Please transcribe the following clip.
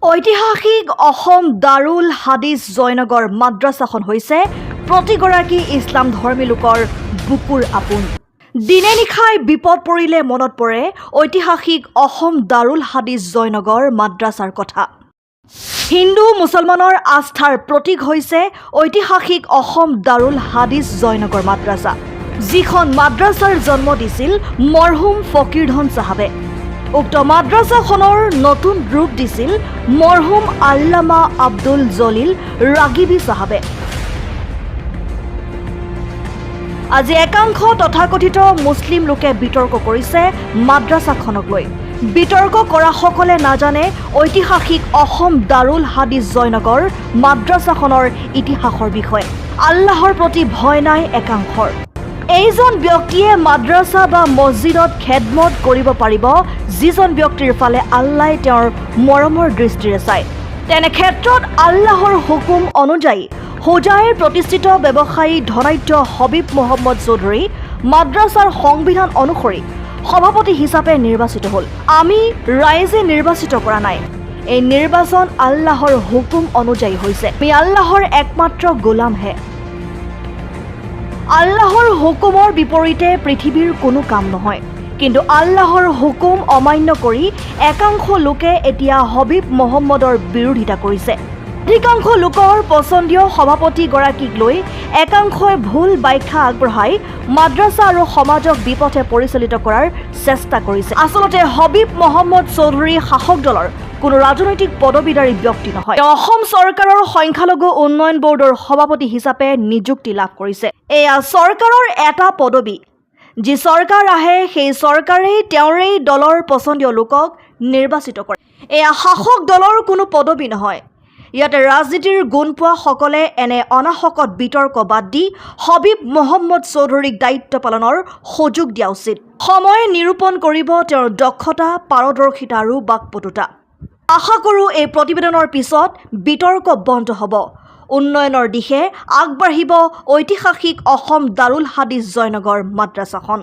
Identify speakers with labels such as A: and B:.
A: ঐতিহাসিক অসম দাৰুল হাদিছ জয়নগৰ মাদ্ৰাছাখন হৈছে প্ৰতিগৰাকী ইছলাম ধৰ্মী লোকৰ বুকুৰ আপোন। দিনে নিশাই বিপদ পৰিলে মনত পৰে ঐতিহাসিক অসম দাৰুল হাদিছ জয়নগৰ মাদ্ৰাছাৰ কথা। হিন্দু মুছলমানৰ আস্থাৰ প্ৰতীক হৈছে ঐতিহাসিক অসম দাৰুল হাদিছ জয়নগৰ মাদ্ৰাছা, যিখন মাদ্ৰাছাৰ জন্ম দিছিল মৰহুম ফকীৰধন চাহাবে। উক্ত মাদ্ৰাছাখনৰ নতুন ৰূপ দিছিল মৰহুম আল্লামা আব্দুল জলিল ৰাগিবী চাহাবে। আজি একাংশ তথাকথিত মুছলিম লোকে বিতৰ্ক কৰিছে মাদ্ৰাছাখনক লৈ। বিতৰ্ক কৰাসকলে নাজানে ঐতিহাসিক অসম দাৰুল হাদিছ জয়নগৰ মাদ্ৰাছাখনৰ ইতিহাসৰ বিষয়ে। আল্লাহৰ প্ৰতি ভয় নাই একাংশৰ। এইজন ব্যক্তিয়ে মাদ্ৰাছা বা মছজিদত খেদমত কৰিব পাৰিব যিজন ব্যক্তিৰ ফালে আল্লাহে তেওঁৰ মৰমৰ দৃষ্টিৰে চায়। তেনে ক্ষেত্ৰত আল্লাহৰ হুকুম অনুযায়ী হোজাইৰ প্ৰতিষ্ঠিত ব্যৱসায়ী ধনাঢ্য হবিব মহম্মদ চৌধুৰী মাদ্ৰাছাৰ সংবিধান অনুসৰি সভাপতি হিচাপে নিৰ্বাচিত হ'ল। আমি ৰাইজে নিৰ্বাচিত কৰা নাই। এই নিৰ্বাচন আল্লাহৰ হুকুম অনুযায়ী হৈছে। আমি আল্লাহৰ একমাত্ৰ গোলামহে। আল্লাহৰ হুকুমৰ বিপৰীতে পৃথিৱীৰ কোনো কাম নহয়। কিন্তু আল্লাহৰ হুকুম অমান্য কৰি একাংশ লোকে এতিয়া হবিব মহম্মদৰ বিৰোধিতা কৰিছে। অধিকাংশ লোকৰ পচন্দীয় সভাপতিগৰাকীক লৈ একাংশই ভুল ব্যাখ্যা আগবঢ়াই মাদ্ৰাছা আৰু সমাজক বিপথে পৰিচালিত কৰাৰ চেষ্টা কৰিছে। আচলতে হবিব মহম্মদ চৌধুৰী শাসক দলৰ কোনো ৰাজনৈতিক পদবীধাৰী ব্যক্তি নহয়। তেওঁ অসম চৰকাৰৰ সংখ্যালঘু উন্নয়ন বৰ্ডৰ সভাপতি হিচাপে নিযুক্তি লাভ কৰিছে। এয়া চৰকাৰৰ এটা পদবী। যি চৰকাৰ আহে সেই চৰকাৰেই তেওঁৰেই দলৰ পচন্দীয় লোকক নিৰ্বাচিত কৰে। এয়া শাসক দলৰ কোনো পদবী নহয়। ইয়াতে ৰাজনীতিৰ গুণ পোৱা সকলে এনে অনাহকত বিতৰ্ক বাদ দি হবিব মহম্মদ চৌধুৰীক দায়িত্ব পালনৰ সুযোগ দিয়া উচিত। সময়ে নিৰূপণ কৰিব তেওঁৰ দক্ষতা, পাৰদৰ্শিতা আৰু বাকপটুতা। আশা কৰোঁ এই প্ৰতিবেদনৰ পিছত বিতৰ্ক বন্ধ হ'ব। উন্নয়নৰ দিশে আগবাঢ়িব ঐতিহাসিক অসম দাৰুল হাদিছ জয়নগৰ মাদ্ৰাছাখন।